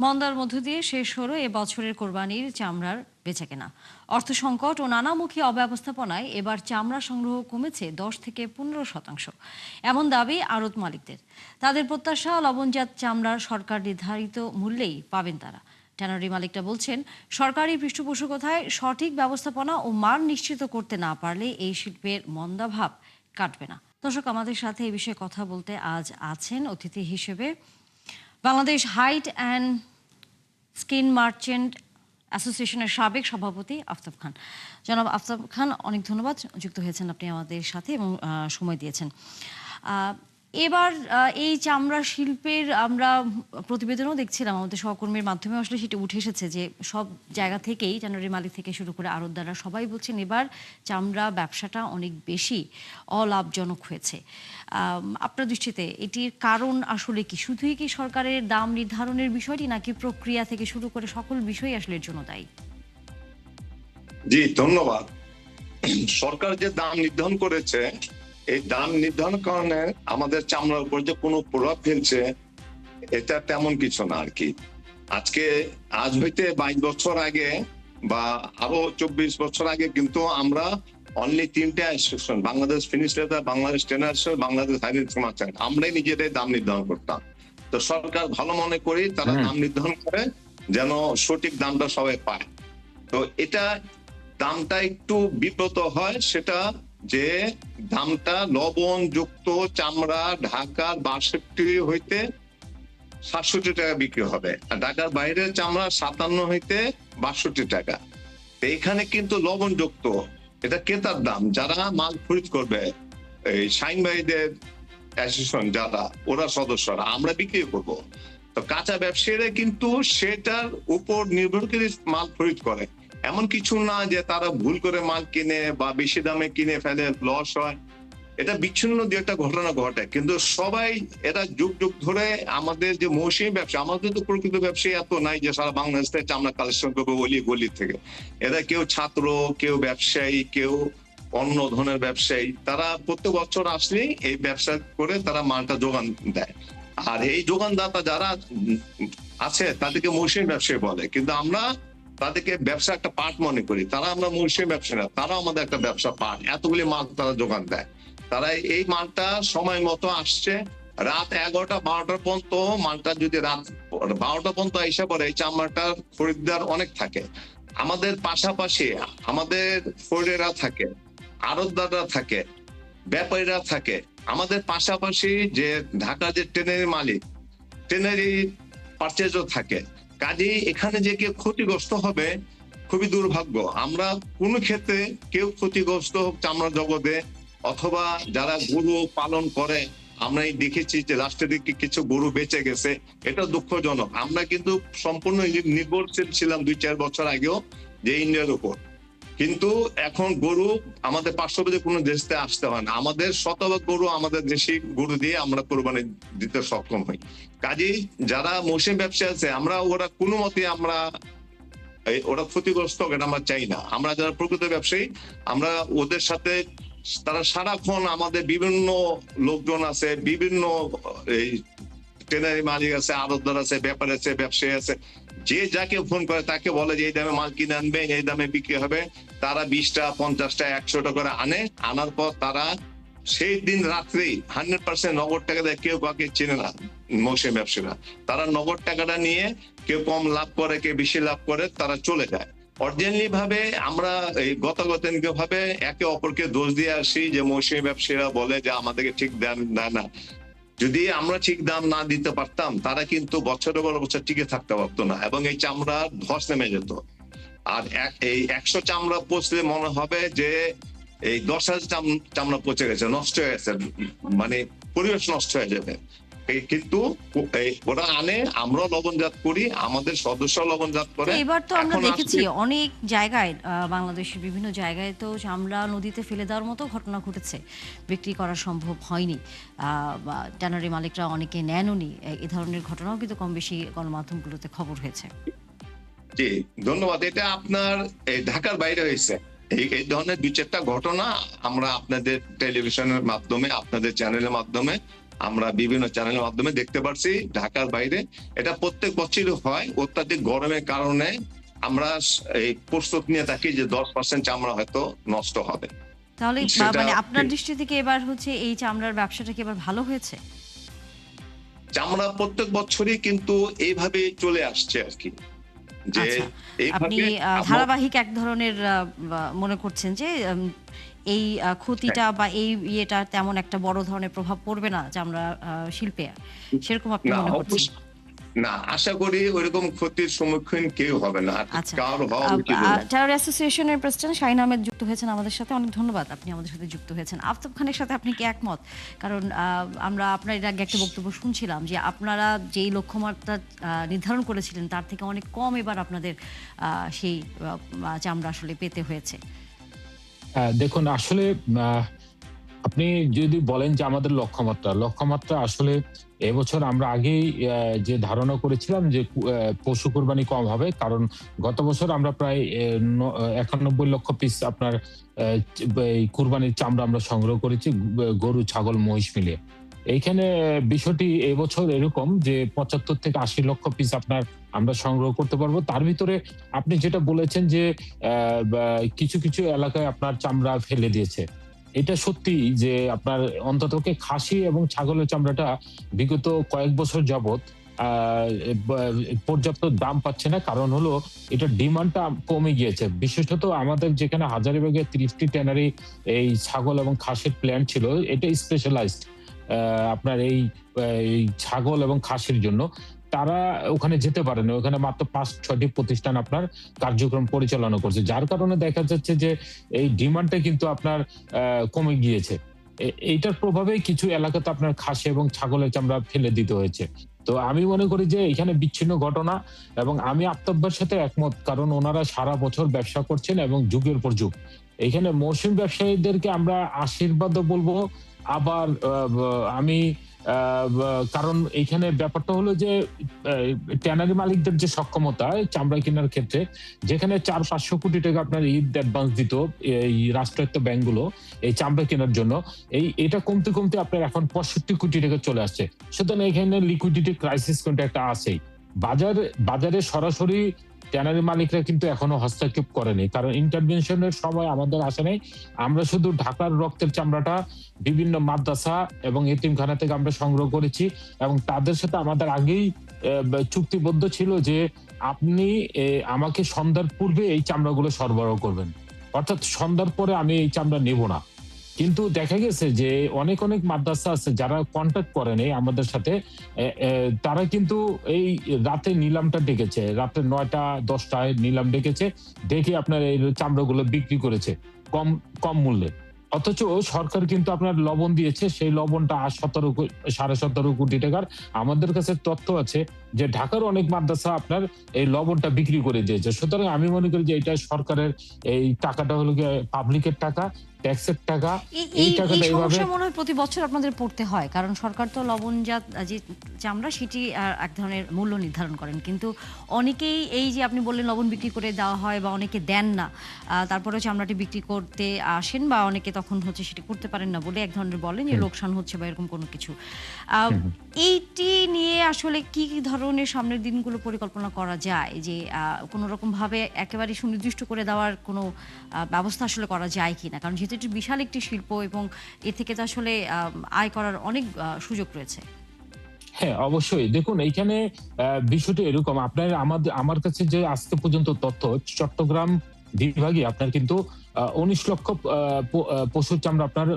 মন্দার মধ্য দিয়ে শেষ হলো এ বছরের কোরবানির চামড়ার বেচাকেনা। অর্থ সংকট ও নানামুখী অব্যবস্থাপনায় এবার চামড়া সংগ্রহ কমেছে 10 থেকে 15%। এমন দাবি আড়ত মালিকদের। তাদের প্রত্যাশা, লবণজাত চামড়ার সরকার নির্ধারিত মূল্যেই পাবেন তারা। ট্যানারি মালিকরা বলছেন, সরকারি পৃষ্ঠপোষকতায় সঠিক ব্যবস্থাপনা ও মান নিশ্চিত করতে না পারলে এই শিল্পের মন্দাভাব কাটবে না। দর্শক, আমাদের সাথে এই বিষয়ে কথা বলতে আজ আছেন অতিথি হিসেবে Bangladesh height and skin merchant অ্যাসোসিয়েশনের সাবেক সভাপতি আফতাব খান। জনাব আফতাব খান, অনেক ধন্যবাদ যুক্ত হয়েছেন আপনি আমাদের সাথে এবং সময় দিয়েছেন। এবার এই চামড়া শিল্পের আমরা প্রতিবেদনও দেখছিলাম, আমাদের সহকর্মীর মাধ্যমে আসলে সেটা উঠে এসেছে যে সব জায়গা থেকেই, ট্যানারি মালিক থেকে শুরু করে আড়তদাররা সবাই বলছেন এবার চামড়া ব্যবসাটা অনেক বেশি অলাভজনক হয়েছে। আপনার দৃষ্টিতে এটির কারণ আসলে কি? শুধুই কি সরকারের দাম নির্ধারণের বিষয়টি, নাকি প্রক্রিয়া থেকে শুরু করে সকল বিষয়ই আসলে এর জন্য দায়ী? জি, ধন্যবাদ। সরকার যে দাম নির্ধারণ করেছে, এই দাম নির্ধারণ কারণে আমাদের চামড়ার উপর যে কোনো প্রভাব ফেলছে, এটা তেমন কিছু না আর কি। আজ হইতে 22 বছর আগে বা আরো 24 বছর আগে কিন্তু আমরা অনলি 3টে association, Bangladesh finish leather, Bangladesh tanners, Bangladesh hydraulic merchant, আমরাই নিজেরাই দাম নির্ধারণ করতাম। তো সরকার ভালো মনে করি তারা দাম নির্ধারণ করে যেন সঠিক দামটা সবাই পায়। তো এটা দামটা একটু বিব্রত হয়, সেটা যে দামটা লবণ যুক্ত চামড়া ঢাকার 62 হইতে 67 টাকা বিক্রি হবে, আর ঢাকার বাইরের চামড়া 57 হইতে 62 টাকা। এইখানে কিন্তু লবণ যুক্ত, এটা ক্রেতার দাম, যারা মাল খরিদ করবে, এই শাইন ভাইদের অ্যাসোসিয়েশন যারা, ওরা সদস্যরা, আমরা বিক্রি করব। তো কাঁচা ব্যবসায়ীরা কিন্তু সেটার উপর নির্ভর করে মাল খরিদ করে। এমন কিছু না যে তারা ভুল করে মাল কিনে বা বেশি দামে কিনে ফেলে, লস হয়। এটা বিচ্ছিন্ন দিয়ে একটা ঘটনা ঘটে, কিন্তু সবাই এরা যুগ যুগ ধরে আমাদের যে মৌসুমী ব্যবসা, আমাদের তো প্রকৃত ব্যবসায়ী এত নাই যে সারা বাংলাদেশ থেকে চামড়া কালেকশন করবে অলি গলি থেকে। এরা কেউ ছাত্র, কেউ ব্যবসায়ী, কেউ অন্য ধরনের ব্যবসায়ী, তারা প্রত্যেক বছর আসলেই এই ব্যবসা করে তারা মালটা যোগান দেয়। আর এই যোগানদাতা যারা আছে তাদেরকে মৌসুমী ব্যবসায়ী বলে, কিন্তু আমরা তাদেরকে ব্যবসা একটা পার্ট মনে করি। আমরা মৌসুমী ব্যবসায়ী না, তারা আমাদের একটা ব্যবসা পার্ট। এতগুলি মাল তারা যোগান দেয়। তারা এই মালটা সময় মতো আসছে, রাত 11টা 12টা পর্যন্ত মালটা, যদি রাত 12টা পর্যন্ত এসে পড়ে, এই চামড়াটার খরিদ্দার অনেক থাকে। আমাদের পাশাপাশি আমাদের ফোর্ডেরা থাকে, আড়তদাররা থাকে, ব্যাপারীরা থাকে। আমাদের পাশাপাশি যে ঢাকা যে ট্রেনের মালিক, ট্রেনেরই পারচেজও থাকে। কাজেই এখানে যে কেউ ক্ষতিগ্রস্ত হবে খুবই দুর্ভাগ্য। আমরা কোনো ক্ষেত্রে কেউ ক্ষতিগ্রস্ত হোক চামড়া জগতে, অথবা যারা গরু পালন করে, আমরা দেখেছি যে লাস্টের দিকে কিছু গরু বেঁচে গেছে, এটা দুঃখজনক। আমরা কিন্তু সম্পূর্ণ নির্ভরশীল ছিলাম 2-4 বছর আগেও যে ইন্ডিয়ার উপর, কিন্তু এখন গরু আমাদের পার্শ্ববর্তী কোনো দেশ থেকে আসতে হয় না। আমাদের শতভাগ গরু আমাদের দেশি গরু দিয়ে আমরা কোরবানি দিতে সক্ষম হই। কাজেই যারা মৌসুমী ব্যবসা আছে, আমরা ওরা কোনো মতে ওরা ক্ষতিগ্রস্ত হোক, এটা আমরা চাই না। আমরা যারা প্রকৃত ব্যবসায়ী, আমরা ওদের সাথে, তারা সারাক্ষণ আমাদের বিভিন্ন লোকজন আছে, বিভিন্ন এই ট্রেনারি মালিক আছে, আড়তদার আছে, ব্যাপার আছে, ব্যবসায়ী আছে, যে যাকে ফোন করে তাকে বলে যে এই দামে মাল কিনে আনবে, এই দামে বিক্রি হবে। তারা 20টা 50টা 100টা করে আনে। আনার পর তারা সেই দিন রাত্রেই 100% নগদ টাকা দেয়। কেউ কাউকে চেনে না মৌসুমী ব্যবসায়ীরা, তারা নগদ টাকাটা নিয়ে কেউ কম লাভ করে, কেউ বেশি লাভ করে, তারা চলে যায়। অরিজিনালি ভাবে আমরা এই গতাগতানুগতিক ভাবে একে অপরকে দোষ দিয়ে আসি যে মৌসুমী ব্যবসায়ীরা বলে যে আমাদেরকে ঠিক দাম দেয় না। যদি আমরা ঠিক দাম না দিতে পারতাম, তারা কিন্তু বছরের পর বছর টিকে থাকতে পারতো না, এবং এই চামড়া ধস নেমে যেত। আর এই 100 চামড়া পচলে মনে হবে যে এই 10,000 চামড়া পচে গেছে, নষ্ট হয়ে গেছে, মানে পরিবেশ নষ্ট হয়ে যাবে। কিন্তু ওরা আনে, আমরা লবণজাত করি, আমাদের সদস্য লবণজাত করে। এবার তো আমরা দেখেছি অনেক জায়গায়, বাংলাদেশের বিভিন্ন জায়গায় তো চামড়া নদীতে ফেলে দেওয়ার মতো ঘটনা ঘটেছে, বিক্রি করা সম্ভব হয়নি, ট্যানারি মালিকরা অনেকে নেননি। এই ধরনের ঘটনাও কিন্তু কম বেশি গণমাধ্যমগুলোতে খবর হয়েছে। জি, ধন্যবাদ। এটা আপনার ঢাকার বাইরে হয়েছে। এই ধরনের 2-4টা ঘটনা আমরা আপনাদের টেলিভিশনের মাধ্যমে, আপনাদের চ্যানেলের মাধ্যমে আমরা বিভিন্ন চ্যানেলের মাধ্যমে দেখতে পারছি ঢাকার বাইরে। এটা প্রত্যেক বছরই হয়। অত্যাধিক গরমের কারণে আমরা এই প্রস্তুত নিয়ে থাকি যে 10% চামড়া হয়তো নষ্ট হবে। তাহলে সেটা মানে আপনার দৃষ্টি থেকে এবার হচ্ছে এই চামড়ার ব্যবসাটা কি এবার ভালো হয়েছে? চামড়া প্রত্যেক বছরই কিন্তু এইভাবে চলে আসছে আর কি, যে আচ্ছা। আপনি এইভাবে ধারাবাহিক এক ধরনের মনে করছেন যে এই ক্ষতিটা বা এই ইয়েটা তেমন একটা বড় ধরনের প্রভাব পড়বে না চামড়া শিল্পে। সেরকম আপনি না মনে করছেন? না, আশা করি ওইরকম ক্ষতির সম্মুখীন কেউ হবে না, আচ্ছা। কার হওয়া উচিত না। টাওয়ার অ্যাসোসিয়েশনের প্রেসিডেন্ট শাহীন আহমেদ যুক্ত হয়েছেন আমাদের সাথে। অনেক ধন্যবাদ আপনি আমাদের সাথে যুক্ত হয়েছেন। আফতাব খানের সাথে আপনি কি একমত? কারণ আমরা আপনার এর আগে একটা বক্তব্য শুনছিলাম যে আপনারা যেই লক্ষ্যমাত্রা নির্ধারণ করেছিলেন তার থেকে অনেক কম এবার আপনাদের সেই চামড়া আসলে পেতে হয়েছে। দেখুন আসলে আপনি যদি বলেন যে আমাদের লক্ষ্যমাত্রা আসলে এবছর আমরা আগেই যে ধারণা করেছিলাম যে পশু কোরবানি কম হবে, কারণ গত বছর আমরা প্রায় ৯১ লক্ষ পিস আপনার এই কুরবানির চামড়া আমরা সংগ্রহ করেছি, গরু, ছাগল, মহিষ মিলিয়ে। এইখানে বিষয়টি এবছর এরকম যে ৭৫ থেকে ৮০ লক্ষ পিস আপনার আমরা সংগ্রহ করতে পারবো। তার ভিতরে আপনি যেটা বলেছেন যে কিছু কিছু এলাকায় আপনার চামড়া ফেলে দিয়েছে, এটা সত্যি যে আপনার অন্ততপক্ষে খাসি এবং ছাগলের চামড়াটা বিগত কয়েক বছর যাবত পর্যাপ্ত দাম পাচ্ছে না। কারণ হলো এটা ডিমান্ডটা কমে গিয়েছে। বিশেষত আমাদের যেখানে হাজারীবাগে ৩০টি ট্যানারি এই ছাগল এবং খাসির প্ল্যান্ট ছিল, এটা স্পেশালাইজড আপনার এই ছাগল এবং খাসির জন্য। তারা ওখানে যেতে পারেনি। ওখানে মাত্র ৫-৬টি প্রতিষ্ঠান আপনার কার্যক্রম পরিচালনা করছে। যার কারণে দেখা যাচ্ছে যে এই ডিমান্ডটা কিন্তু আপনার কমে গিয়েছে। এইটার প্রভাবে কিছু এলাকাতে আপনার খাসি এবং ছাগলের চামড়া ফেলে দিতে হয়েছে। তো আমি মনে করি যে এখানে বিচ্ছিন্ন ঘটনা, এবং আমি আফতাব ভাইয়ের সাথে একমত, কারণ ওনারা সারা বছর ব্যবসা করছেন এবং যুগের পর যুগ। এখানে মৌসুম ব্যবসায়ীদেরকে আমরা আশীর্বাদও বলবো, আবার আমি কারণ এইখানে ব্যাপারটা হলো যে ট্যানারি মালিকদের যে সক্ষমতা চামড়া কেনার ক্ষেত্রে, যেখানে ৪-৫০০ কোটি টাকা আপনার ঈদ অ্যাডভান্স দিত এই রাষ্ট্রায়ত্ত ব্যাংকগুলো এই চামড়া কেনার জন্য, এটা কমতে কমতে আপনার এখন ৬৫ কোটি টাকা চলে আসছে। সুতরাং এখানে লিকুইডিটি ক্রাইসিস কিন্তু একটা আছেই। বাজারে সরাসরি ট্যানারি মালিকরা কিন্তু এখনো হস্তক্ষেপ করেনি, কারণ ইন্টারভেনশনের সময় আমাদের আসে নাই। আমরা শুধু ঢাকার রক্তের চামড়াটা বিভিন্ন মাদ্রাসা এবং এতিমখানা থেকে আমরা সংগ্রহ করেছি, এবং তাদের সাথে আমাদের আগেই চুক্তিবদ্ধ ছিল যে আপনি আমাকে সন্ধ্যার পূর্বে এই চামড়াগুলো সরবরাহ করবেন, অর্থাৎ সন্ধ্যার পরে আমি এই চামড়া নেব না। কিন্তু দেখা গেছে যে অনেক অনেক মাদ্রাসা আছে যারা কন্ট্যাক্ট করেনি আমাদের সাথে, তারা কিন্তু এই রাতে নিলামটা ডেকেছে, রাতে ৯টা-১০টায় নিলাম ডেকেছে, ডেকে আপনার এই চামড়াগুলো বিক্রি করেছে কম কম মূল্যে। অথচ সরকার কিন্তু আপনার লবণ দিয়েছে, সেই লবণটা ১৭-১৫ কোটি টাকার। আমাদের কাছে তথ্য আছে যে ঢাকার অনেক মাদ্রাসা আপনার এই লবণটা বিক্রি করে দিয়েছে। সুতরাং আমি মনে করি যে এটা সরকারের এই টাকাটা হলো গিয়ে পাবলিকের টাকা, ট্যাক্সের টাকা। এই টাকাটা এইভাবে সমস্যা মনে হয় প্রতি বছর আপনাদের পড়তে হয়, কারণ সরকার তো লবণজাত যে চামড়া সেটি এক ধরনের মূল্য নির্ধারণ করেন, কিন্তু অনেকেই এই যে আপনি বললেন লবণ বিক্রি করে দেওয়া হয় বা অনেকে দেন না, তারপরে চামড়াটি বিক্রি করতে আসেন বা অনেকে তখন হচ্ছে সেটি করতে পারেন না বলে এক ধরনের বলেন যে লোকসান হচ্ছে বা এরকম কোনো কিছু। এইটি নিয়ে আসলে কি ধরনের সামনের দিনগুলো পরিকল্পনা করা যায়, যে কোনো রকম ভাবে একেবারে সুনির্দিষ্ট করে দেওয়ার কোনো ব্যবস্থা আসলে করা যায় কিনা? কারণ যেহেতু এটি বিশাল একটি শিল্প এবং এ থেকে তো আসলে আয় করার অনেক সুযোগ রয়েছে। হ্যাঁ, অবশ্যই। দেখুন এইখানে বিষয়টা এরকম, আমার কাছে যে আজকে পর্যন্ত তথ্য, চট্টগ্রাম বিভাগে আপনার কিন্তু ১৯ লক্ষ পশুর চামড়া আপনার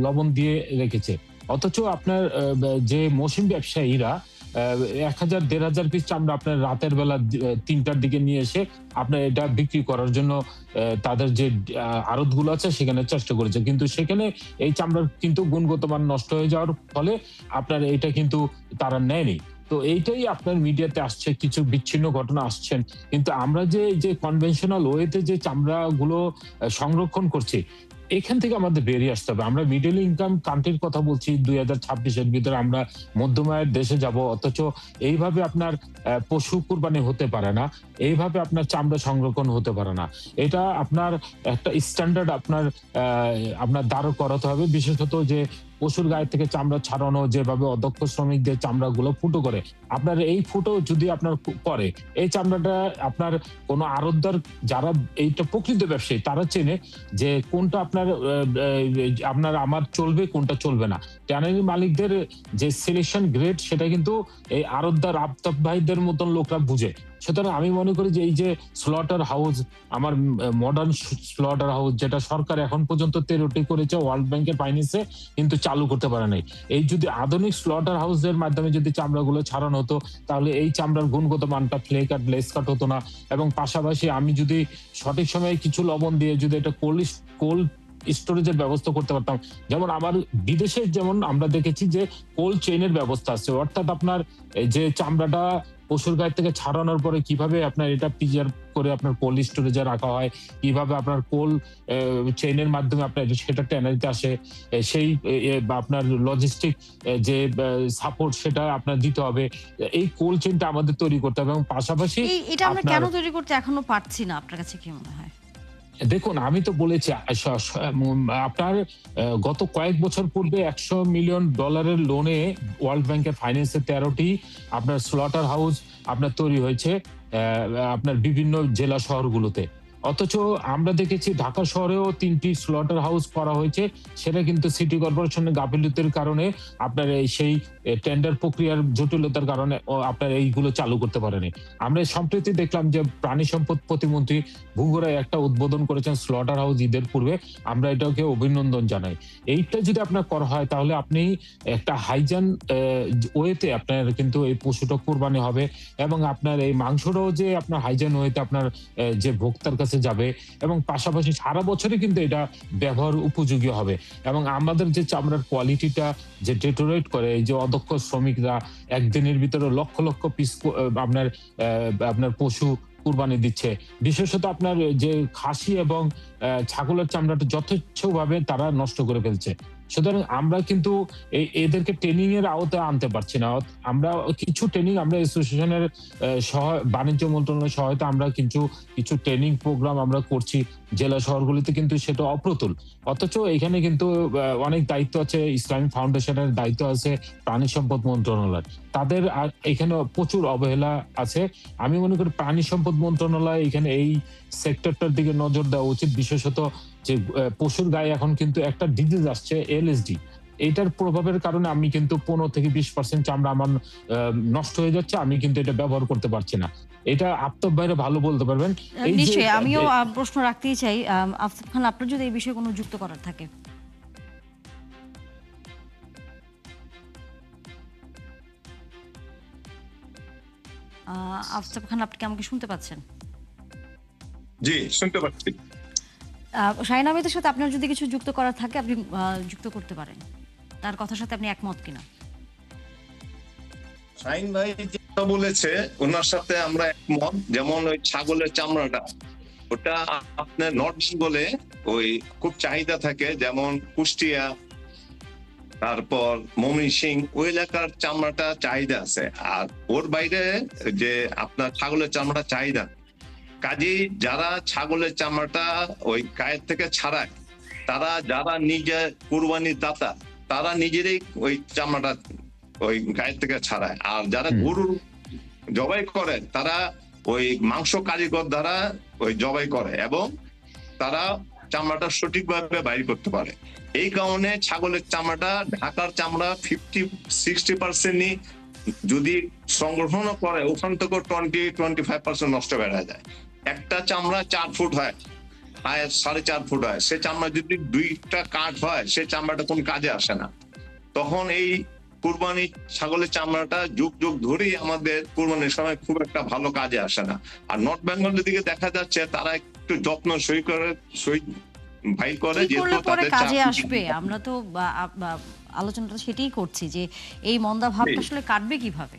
লবণ দিয়ে রেখেছে। অথচ আপনার যে মৌসুম ব্যবসায়ীরা ১,০০০-১,৫০০ পিস চামড়া আপনার রাতের বেলা ৩টার দিকে নিয়ে এসে আপনার এটা বিক্রি করার জন্য তাদের যে আড়তগুলো আছে সেখানে চেষ্টা করেছে, কিন্তু সেখানে এই চামড়ার কিন্তু গুণগত মান নষ্ট হয়ে যাওয়ার ফলে আপনার এটা কিন্তু তারা নেয়নি। তো এইটাই আপনার মিডিয়াতে আসছে, কিছু বিচ্ছিন্ন ঘটনা আসছেন, কিন্তু আমরা যে কনভেনশনাল ওয়েতে যে চামড়াগুলো সংরক্ষণ করছি, এখান থেকে আমাদের বেরিয়ে আসতে হবে। আমরা মিডল ইনকাম কান্ট্রির কথা বলছি, ২০২৬-এর ভিতরে আমরা মধ্যম আয়ের দেশে যাব, অথচ এইভাবে আপনার পশু কুরবানি হতে পারে না, এইভাবে আপনার চামড়া সংরক্ষণ হতে পারে না। এটা আপনার একটা স্ট্যান্ডার্ড আপনার দাঁড় করাতে হবে, বিশেষত যে পশুর গায়ে থেকে চামড়া ছাড়ানো, যেভাবে অদক্ষ শ্রমিকদের চামড়াগুলো ফুটো করে, আপনার এই ফুটো যদি আপনার করে, এই চামড়াটা আপনার কোনো আড়তদার যারা এইটা প্রকৃত ব্যবসায়ী তারা চেনে যে কোনটা আপনার আমার চলবে, কোনটা চলবে না। ট্যানারি মালিকদের যে সিলেকশন গ্রেড সেটা কিন্তু এই আড়তদার আফতাব ভাইদের মতন লোকরা বুঝে। সুতরাং আমি মনে করি যে এই যে স্লটার হাউস, আমার মডার্ন স্লটার হাউস যেটা সরকার এখন পর্যন্ত 13টি করেছে, ওয়ার্ল্ড ব্যাংকের ফাইন্যান্সে কিন্তু চালু করতে পারে নাই। এই যদি আধুনিক স্লটার হাউসের মাধ্যমে যদি চামড়াগুলো ছাড়ানো হতো, তাহলে এই চামড়ার গুণগত মানটা ফ্লে কাট লেস কাট হতো না। এবং পাশাপাশি আমি যদি সঠিক সময়ে কিছু লবণ দিয়ে যদি এটা কোল্ড স্টোরেজের ব্যবস্থা করতে পারতাম, যেমন আমার বিদেশে যেমন আমরা দেখেছি যে কোল্ড চেইনের ব্যবস্থা আছে, অর্থাৎ আপনার এই যে চামড়াটা পশুর গায়ে থেকে ছাড়ানোর পরে কিভাবে আপনার এটা প্রিজার্ভ করে আপনার কোল্ড স্টোরেজে রাখা হয়, কিভাবে আপনার কোল্ড চেইনের মাধ্যমে আপনার সেটা ট্যানারিতে আসে, সেই বা আপনার লজিস্টিক যে সাপোর্ট সেটা আপনার দিতে হবে। এই কোল্ড চেইনটা আমাদের তৈরি করতে হবে এবং পাশাপাশি এটা আমরা কেন তৈরি করতে এখনো পারছি না, আপনার কাছে কি মনে হয়? দেখুন, আমি তো বলেছি আপনার গত কয়েক বছর পূর্বে $100 মিলিয়ন লোনে ওয়ার্ল্ড ব্যাংকের ফাইন্যান্সে 13টি আপনার স্লটার হাউস আপনার তৈরি হয়েছে আপনার বিভিন্ন জেলা শহরগুলোতে। অথচ আমরা দেখেছি ঢাকা শহরেও 3টি স্লটার হাউস করা হয়েছে, সেটা কিন্তু সিটি কর্পোরেশনের গাফিলতির কারণে আপনার সেই টেন্ডার প্রক্রিয়ার জটিলতার কারণে আপনার এইগুলো চালু করতে পারেনি। আমরা সম্প্রতি দেখলাম যে প্রাণী সম্পদ প্রতিমন্ত্রী বগুড়ায় একটা উদ্বোধন করেছেন স্লটার হাউস ঈদের পূর্বে, আমরা এটাকে অভিনন্দন জানাই। এইটা যদি আপনার করা হয় তাহলে আপনি একটা হাইজান ওয়েতে আপনার কিন্তু এই পশুটা কোরবানি হবে এবং আপনার এই মাংসটাও যে আপনার হাইজান ওয়েতে আপনার যে ভোক্তার কাছে যাবে এবং পাশাপাশি সারা বছরে কিন্তু এটা ব্যবহার উপযোগী হবে। এবং আমাদের যে চামড়ার কোয়ালিটিটা যে ডেটোরেট করে, এই যে অদক্ষ শ্রমিকরা একদিনের ভিতরে লক্ষ লক্ষ পিস আপনার পশু কুরবানি দিচ্ছে, বিশেষত আপনার যে খাসি এবং ছাগলের চামড়াটা যথেচ্ছভাবে তারা নষ্ট করে ফেলছে। সুতরাং আমরা কিন্তু এদেরকে ট্রেনিং এর আওতায় আনতে পারছি না। আমরা কিছু ট্রেনিং আমরা অ্যাসোসিয়েশনের বাণিজ্য মন্ত্রণালয়ের সহায়তা আমরা কিছু ট্রেনিং প্রোগ্রাম আমরা করছি জেলা শহরগুলিতে, কিন্তু সেটা অপ্রতুল। অথচ এখানে কিন্তু অনেক দায়িত্ব আছে, ইসলামিক ফাউন্ডেশনের দায়িত্ব আছে, প্রাণী সম্পদ মন্ত্রণালয়, তাদের এখানে প্রচুর অবহেলা আছে। আমি মনে করি প্রাণী সম্পদ মন্ত্রণালয় এখানে এই সেক্টরটার দিকে নজর দেওয়া উচিত। বিশেষত যে পশুর গায়ে এখন কিন্তু একটা ডিজিজ আসছে এলএসডি, এইটার প্রভাবের কারণে আমি কিন্তু 15 থেকে 20% চামড়া আমার নষ্ট হয়ে যাচ্ছে, আমি কিন্তু এটা ব্যবহার করতে পারছি না। এটা আফতাব ভাইরা ভালো বলতে পারবেন। নিশ্চয়ই আমিও প্রশ্ন রাখতেই চাই, আফতাব খান, আপনার যদি এই বিষয়ে কোনো যুক্ত করার থাকে। আফতাব খান, আপনি কি আমাকে শুনতে পাচ্ছেন? জি, শুনতে পাচ্ছি। শাহিন আহমেদের সাথে আপনার যদি কিছু যুক্ত করার থাকে আপনি যুক্ত করতে পারেন, তার কথার সাথে আপনি একমত কিনা? শাহিন ভাই যেটা বলেছে ওনার সাথে আমরা একমত। যেমন ওই ছাগলের চামড়াটা, ওটা আপনার নর্থ বেঙ্গলে ওই খুব চাহিদা থাকে, যেমন কুষ্টিয়া, তারপর ময়মনসিং, ওই এলাকার চামড়াটা চাহিদা আছে। আর ওর বাইরে যে আপনার ছাগলের চামড়া চাহিদা, কাজেই যারা ছাগলের চামড়াটা ওই গায়ের থেকে ছাড়ায়, তারা যারা নিজে কুরবানির দাতা, তারা নিজেরাই ওই চামড়াটা ওই গায়ের থেকে ছাড়ায়। আর যারা গরু জবাই করে, তারা ওই মাংস কারিগর দ্বারা ওই জবাই করে এবং তারা চামড়াটা সঠিকভাবে বাইর করতে পারে। এই কারণে ছাগলের চামড়াটা ঢাকার চামড়া 50-60% যদি সংগ্রহণ করে, ওখান থেকে 20-25% নষ্ট বেড়ে যায়। একটা চামড়া 4 ফুট হয়, 4.5 ফুট হয়, সে চামড়া যদি 2টা কাঠ হয়, সে চামড়াটা কোন কাজে আসে না। তখন এই কুরবানি ছাগলের চামড়াটা যুগ যুগ ধরেই আমাদের কুরবানির সময় খুব একটা ভালো কাজে আসে না। আর নর্থ বেঙ্গলের দিকে দেখা যাচ্ছে তারা একটু যত্ন সই ভাই করে, যেহেতু তাদের কাজে আসবে। আমরা তো আলোচনাটা সেটাই করছি যে এই মন্দা ভাবটা আসলে কাটবে কিভাবে।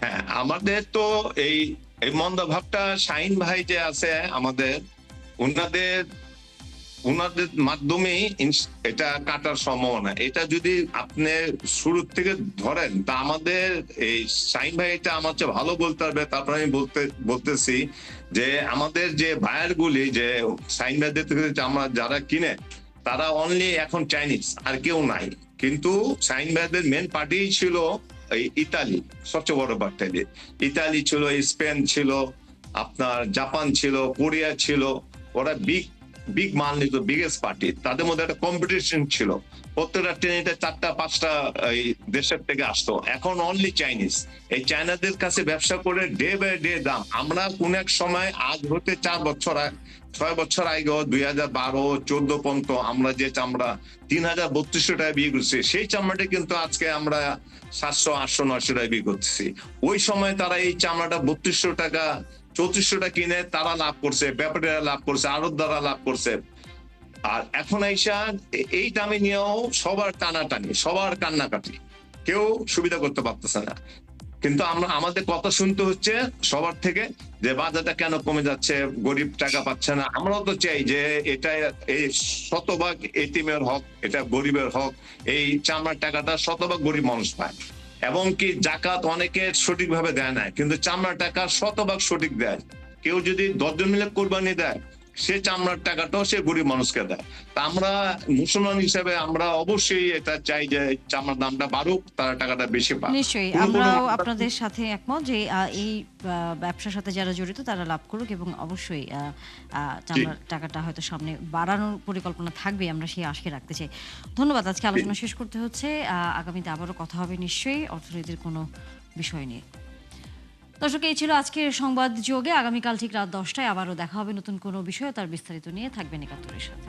হ্যাঁ, আমাদের তো এই মন্দা ভাবটা শাহিন ভাই যে আছে আমাদের, ওনাদের মাধ্যমেই এটা কাটার সম্ভাবনা। এটা যদি আপনি শুরু থেকে ধরেন, তা আমাদের এই শাহিন ভাই এটা আমার চেয়ে ভালো বলতে পারবে। তারপর আমি বলতেছি যে আমাদের যে বায়ার গুলি, যে শাহিন ভাইদের থেকে আমরা যারা কিনে, তারা অনলি এখন চাইনিজ, আর কেউ নাই। কিন্তু শাহিন ভাইদের মেন পার্টি ছিল এই ইতালি, সবচেয়ে বড় পার্টি। ইতালি ছিল, স্পেন ছিল, আপনার জাপান ছিল, কোরিয়া ছিল। ওরা বিগ বিগ মান নিত, বিগেস্ট পার্টি। তাদের মধ্যে একটা কম্পিটিশন ছিল, প্রত্যেকটা ট্রেনিতে 4টা-5টা এই দেশের থেকে আসতো। এখন অনলি চাইনিজ। এই চায়নাদের কাছে ব্যবসা করে ডে বাই ডে দাম। আমরা কোন এক সময়, আজ হতে 6 বছর আগে 2012-14 পর্যন্ত আমরা যে চামড়া 3,000-3,200 টাকা বিক্রি করছি, সেই চামড়াটা কিন্তু আজকে আমরা 700-800-900 টাকা বিক্রি করতেছি। ওই সময় তারা এই চামড়াটা 3200 টাকা 3400 টাকা কিনে তারা লাভ করছে, ব্যাপারীরা লাভ করছে, আড়তদাররা লাভ করছে। আর এখন আইসা এই দামে নিয়েও সবার টানাটানি, সবার কান্নাকাটি, কেউ সুবিধা করতে পারতেছে না। কিন্তু আমরা, আমাদের কথা শুনতে হচ্ছে সবার থেকে যে বাজারটা কেন কমে যাচ্ছে, গরিব টাকা পাচ্ছে না। আমরাও তো চাই যে এটা, এই শতভাগ এতিমের হক, এটা গরিবের হক, এই চামড়ার টাকাটা শতভাগ গরিব মানুষ পায়। এবং কি জাকাত অনেকে সঠিকভাবে দেয় না, কিন্তু চামড়ার টাকা শতভাগ সঠিক দেয়। কেউ যদি 10 জন মিলে কোরবানি দেয়, সে চামড়ার টাকাটাও সে গরিব মানুষকে দেয়। তা আমরা মুসলমান হিসেবে আমরা অবশ্যই এটা চাই যে চামড়ার দামটা বাড়ুক, তারা টাকাটা বেশি পায়। নিশ্চয়ই কোনো কোনো আমরাও আপনাদের সাথে একমত যে এই ব্যবসার সাথে যারা জড়িত তারা লাভ করুক, এবং অবশ্যই চামড়ার টাকাটা হয়তো সামনে বাড়ানোর পরিকল্পনা থাকবে, আমরা সেই আশা রাখতে চাই। ধন্যবাদ। আজকে আলোচনা শেষ করতে হচ্ছে, আগামীতে আবারও কথা হবে নিশ্চয়ই অর্থনীতির কোনো বিষয় নিয়ে। দর্শক, এই ছিল আজকের সংবাদ যোগে। আগামীকাল ঠিক রাত 10টায় আবারও দেখা হবে নতুন কোনো বিষয়, তার বিস্তারিত নিয়ে। থাকবেন ৭১-এর সাথে।